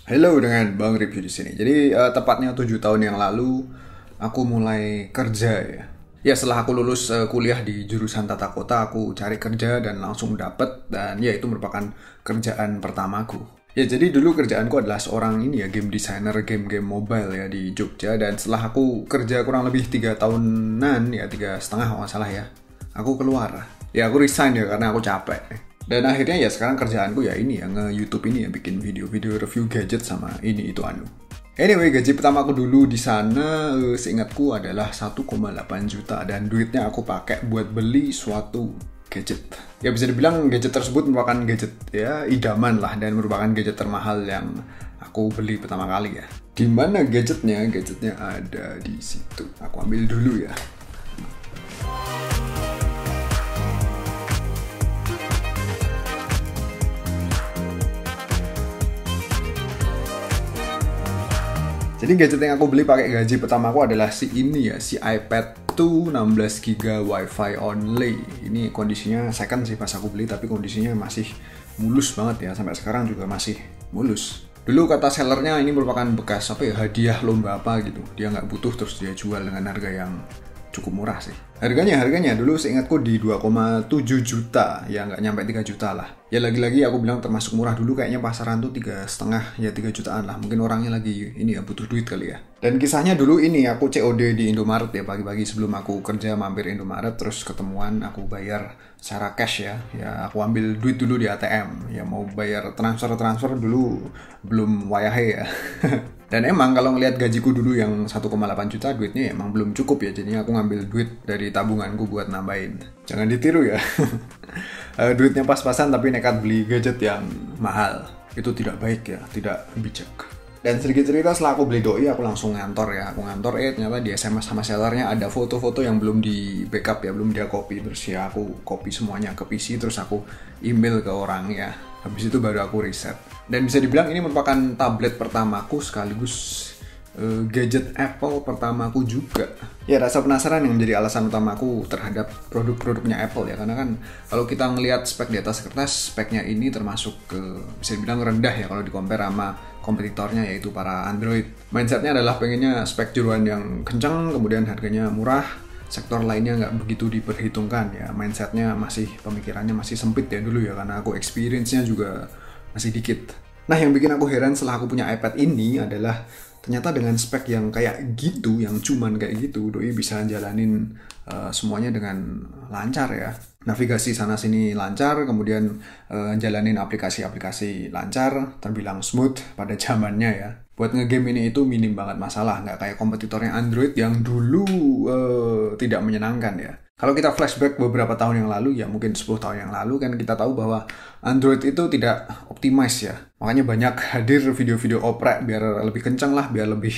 Halo dengan Bang Review di sini. Jadi tepatnya 7 tahun yang lalu aku mulai kerja ya. Ya setelah aku lulus kuliah di jurusan tata kota, aku cari kerja dan langsung dapet, dan ya itu merupakan kerjaan pertamaku. Ya jadi dulu kerjaanku adalah seorang game designer game-game mobile ya di Jogja, dan setelah aku kerja kurang lebih 3 tahunan ya, 3,5 kalau nggak salah ya, aku keluar. Ya aku resign ya karena aku capek. Dan akhirnya ya sekarang kerjaanku ya ini ya, nge-YouTube ini ya, bikin video-video review gadget sama ini itu anu. Anyway, gaji pertama aku dulu di sana seingatku adalah 1,8 juta, dan duitnya aku pakai buat beli suatu gadget. Ya bisa dibilang gadget tersebut merupakan gadget ya idaman lah, dan merupakan gadget termahal yang aku beli pertama kali ya. Di mana gadgetnya? Gadgetnya ada di situ. Aku ambil dulu ya. Jadi gadget yang aku beli pakai gaji pertama aku adalah si iPad 2 16GB WiFi only. Ini kondisinya second sih pas aku beli, tapi kondisinya masih mulus banget ya, sampai sekarang juga masih mulus. Dulu kata sellernya ini merupakan bekas hadiah lomba apa gitu. Dia nggak butuh terus dia jual dengan harga yang cukup murah sih. Harganya dulu seingatku di 2,7 juta, ya nggak nyampe 3 juta lah. Ya lagi-lagi aku bilang termasuk murah, dulu kayaknya pasaran tuh 3,5 ya 3 jutaan lah. Mungkin orangnya lagi ini ya butuh duit kali ya. Dan kisahnya dulu ini aku COD di Indomaret ya, pagi-pagi sebelum aku kerja mampir Indomaret, terus ketemuan aku bayar secara cash ya. Ya aku ambil duit dulu di ATM. Ya mau bayar transfer dulu belum wayahe ya. Dan emang kalau ngelihat gajiku dulu yang 1,8 juta, duitnya emang belum cukup ya. Jadinya aku ngambil duit dari tabunganku buat nambahin. Jangan ditiru ya. Duitnya pas-pasan tapi nekat beli gadget yang mahal. Itu tidak baik ya, tidak bijak. Dan sedikit cerita, setelah aku beli doi, aku langsung ngantor ya. Aku ngantor, ternyata di SMS sama sellernya ada foto-foto yang belum di backup ya, belum dia copy. Terus ya aku copy semuanya ke PC, terus aku email ke orang ya. Habis itu baru aku reset. Dan bisa dibilang ini merupakan tablet pertamaku sekaligus gadget Apple pertamaku juga. Ya rasa penasaran yang menjadi alasan utamaku terhadap produk-produknya Apple ya, karena kan kalau kita ngelihat spek di atas kertas, speknya ini termasuk bisa dibilang rendah ya kalau di-compare sama kompetitornya yaitu para Android. Mindsetnya adalah pengennya spek jeruan yang kencang, kemudian harganya murah, sektor lainnya nggak begitu diperhitungkan ya. Mindsetnya pemikirannya masih sempit ya dulu ya, karena aku experience-nya juga masih dikit. Nah yang bikin aku heran setelah aku punya iPad ini adalah ternyata dengan spek yang kayak gitu, yang cuman kayak gitu, doi bisa jalanin semuanya dengan lancar ya. Navigasi sana sini lancar, kemudian jalanin aplikasi-aplikasi lancar, terbilang smooth pada zamannya ya. Buat ngegame ini itu minim banget masalah, nggak kayak kompetitornya Android yang dulu tidak menyenangkan ya. Kalau kita flashback beberapa tahun yang lalu, ya mungkin 10 tahun yang lalu, kan kita tahu bahwa Android itu tidak optimize ya. Makanya banyak hadir video-video oprek biar lebih kencang lah, biar lebih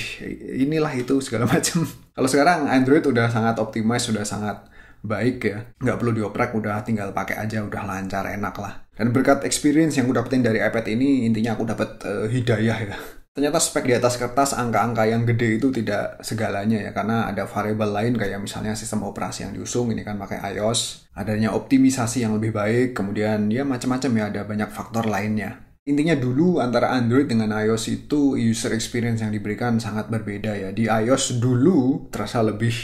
inilah itu segala macam. Kalau sekarang Android udah sangat optimize, sudah sangat baik ya. Nggak perlu dioprek, udah tinggal pakai aja, udah lancar, enak lah. Dan berkat experience yang aku dapetin dari iPad ini, intinya aku dapet hidayah ya. Ternyata spek di atas kertas, angka-angka yang gede itu tidak segalanya ya, karena ada variabel lain kayak misalnya sistem operasi yang diusung, ini kan pakai iOS, adanya optimisasi yang lebih baik, kemudian ya macam-macam ya, ada banyak faktor lainnya. Intinya dulu antara Android dengan iOS itu user experience yang diberikan sangat berbeda ya. Di iOS dulu terasa lebih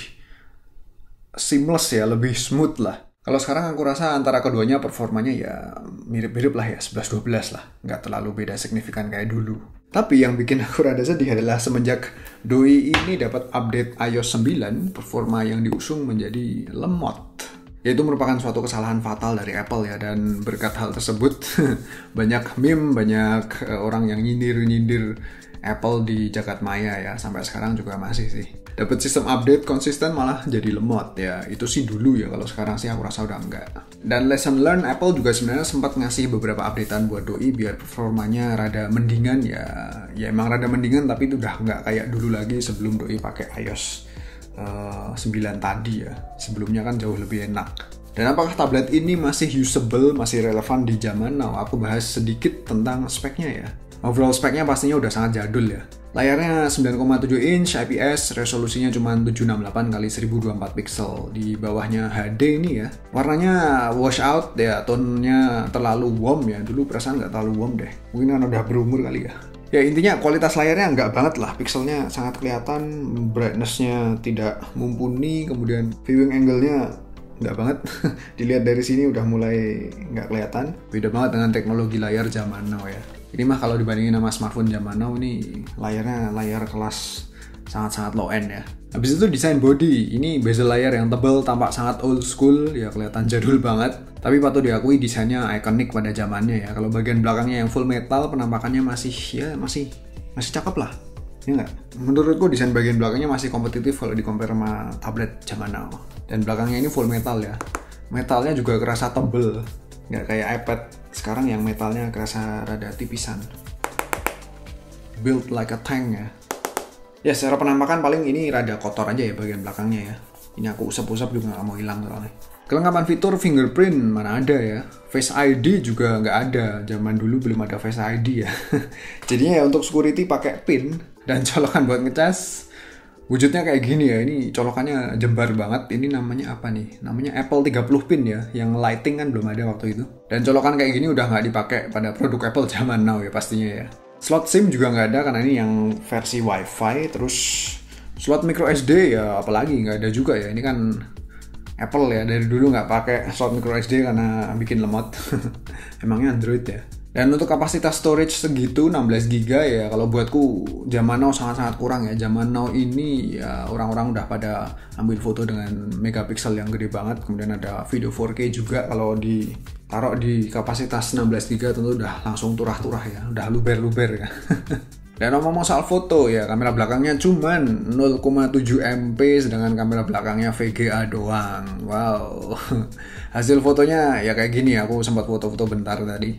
seamless ya, lebih smooth lah. Kalau sekarang aku rasa antara keduanya performanya ya mirip-mirip lah ya, 11-12 lah. Nggak terlalu beda signifikan kayak dulu. Tapi yang bikin aku rada sedih adalah semenjak doi ini dapat update iOS 9, performa yang diusung menjadi lemot. Yaitu merupakan suatu kesalahan fatal dari Apple ya, dan berkat hal tersebut banyak meme, banyak orang yang nyindir Apple di jagat maya ya, sampai sekarang juga masih sih. Dapat sistem update konsisten malah jadi lemot ya, itu sih dulu ya, kalau sekarang sih aku rasa udah enggak. Dan lesson learn, Apple juga sebenarnya sempat ngasih beberapa updatean buat doi biar performanya rada mendingan ya. Ya emang rada mendingan, tapi itu udah enggak kayak dulu lagi sebelum doi pakai iOS 9 tadi ya. Sebelumnya kan jauh lebih enak. Dan apakah tablet ini masih usable, masih relevan di zaman now? Aku bahas sedikit tentang speknya ya. Overall speknya pastinya udah sangat jadul ya. Layarnya 9,7 inch IPS, resolusinya cuma 768x1024 pixel. Di bawahnya HD ini ya. Warnanya wash out ya, tonenya terlalu warm ya. Dulu perasaan nggak terlalu warm deh. Mungkin kan udah berumur kali ya. Ya intinya kualitas layarnya nggak banget lah, pixelnya sangat kelihatan, brightness-nya tidak mumpuni, kemudian viewing angle-nya nggak banget. Dilihat dari sini udah mulai nggak kelihatan. Beda banget dengan teknologi layar zaman now ya. Ini mah kalau dibandingin sama smartphone zaman now, ini layarnya layar kelas sangat-sangat low end ya. Habis itu desain body, ini bezel layar yang tebal, tampak sangat old school, ya kelihatan jadul banget. Tapi patut diakui desainnya ikonik pada zamannya ya. Kalau bagian belakangnya yang full metal, penampakannya masih cakep lah. Ya nggak? Menurutku desain bagian belakangnya masih kompetitif kalau di compare sama tablet zaman now. Dan belakangnya ini full metal ya. Metalnya juga kerasa tebel, nggak kayak iPad sekarang yang metalnya kerasa rada tipisan. Built like a tank ya. Ya secara penampakan paling ini rada kotor aja ya bagian belakangnya ya. Ini aku usap-usap juga nggak mau hilang soalnya. Kelengkapan fitur fingerprint mana ada ya. Face ID juga nggak ada. Zaman dulu belum ada Face ID ya. Jadinya ya untuk security pakai pin. Dan colokan buat ngecas wujudnya kayak gini ya. Ini colokannya jembar banget. Ini namanya apa nih? Namanya Apple 30 pin ya. Yang lighting kan belum ada waktu itu. Dan colokan kayak gini udah nggak dipakai pada produk Apple zaman now ya pastinya ya. Slot SIM juga nggak ada karena ini yang versi Wi-Fi. Terus slot micro SD ya apalagi nggak ada juga ya. Ini kan Apple ya, dari dulu nggak pakai slot micro SD karena bikin lemot. Emangnya Android ya. Dan untuk kapasitas storage segitu 16 GB ya, kalau buatku zaman now sangat-sangat kurang ya. Zaman now ini ya orang-orang udah pada ambil foto dengan megapiksel yang gede banget. Kemudian ada video 4K juga, kalau ditaruh di kapasitas 16 GB tentu udah langsung turah-turah ya, udah luber-luber ya. Dan ngomong soal foto ya, kamera belakangnya cuman 0,7 MP, sedangkan kamera belakangnya VGA doang. Wow. Hasil fotonya ya kayak gini, aku sempat foto-foto bentar tadi.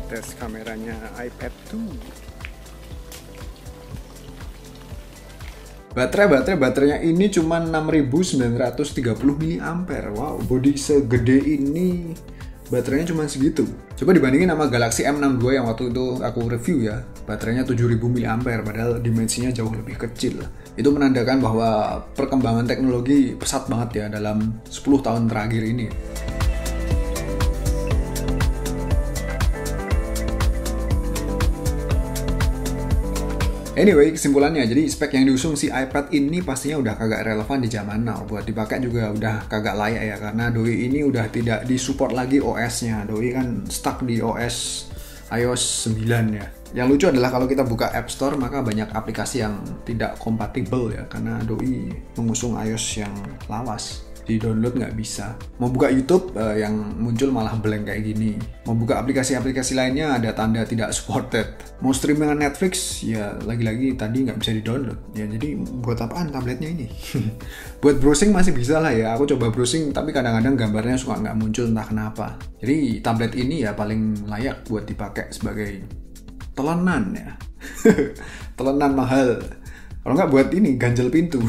Tes kameranya iPad 2. Baterainya ini cuma 6930 mAh. Wow, body segede ini baterainya cuma segitu. Coba dibandingin sama Galaxy M62 yang waktu itu aku review ya. Baterainya 7000 mAh padahal dimensinya jauh lebih kecil. Itu menandakan bahwa perkembangan teknologi pesat banget ya dalam 10 tahun terakhir ini. Anyway, kesimpulannya, jadi spek yang diusung si iPad ini pastinya udah kagak relevan di zaman now. Buat dipakai juga udah kagak layak ya, karena doi ini udah tidak disupport lagi OS-nya. Doi kan stuck di OS iOS 9 ya. Yang lucu adalah kalau kita buka App Store, maka banyak aplikasi yang tidak kompatibel ya, karena doi mengusung iOS yang lawas. Di-download nggak bisa. Mau buka YouTube yang muncul malah blank kayak gini. Mau buka aplikasi-aplikasi lainnya ada tanda tidak supported. Mau streaming Netflix ya lagi-lagi tadi nggak bisa di-download. Ya jadi buat apaan tabletnya ini? Buat browsing masih bisa lah ya. Aku coba browsing tapi kadang-kadang gambarnya suka nggak muncul entah kenapa. Jadi tablet ini ya paling layak buat dipakai sebagai telenan ya. Telenan mahal. Kalau nggak buat ini ganjel pintu.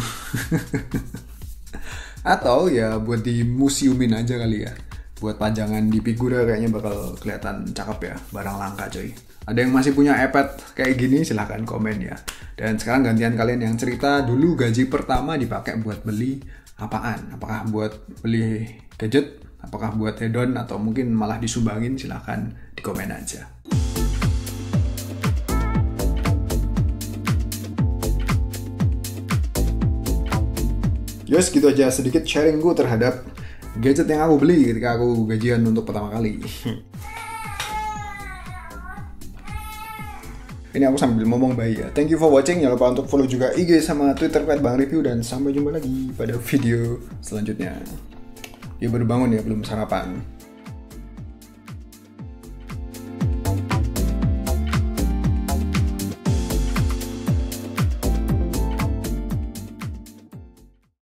Atau ya buat di museumin aja kali ya. Buat pajangan di Figura kayaknya bakal kelihatan cakep ya. Barang langka coy. Ada yang masih punya iPad kayak gini silahkan komen ya. Dan sekarang gantian kalian yang cerita dulu gaji pertama dipakai buat beli apaan. Apakah buat beli gadget, apakah buat hedon, atau mungkin malah disumbangin, silahkan di komen aja. Yes, gitu aja sedikit sharing gue terhadap gadget yang aku beli ketika aku gajian untuk pertama kali. Ini aku sambil ngomong bayi ya. Thank you for watching. Jangan lupa untuk follow juga IG sama Twitter @bangreview, dan sampai jumpa lagi pada video selanjutnya. Ya baru bangun ya, belum sarapan.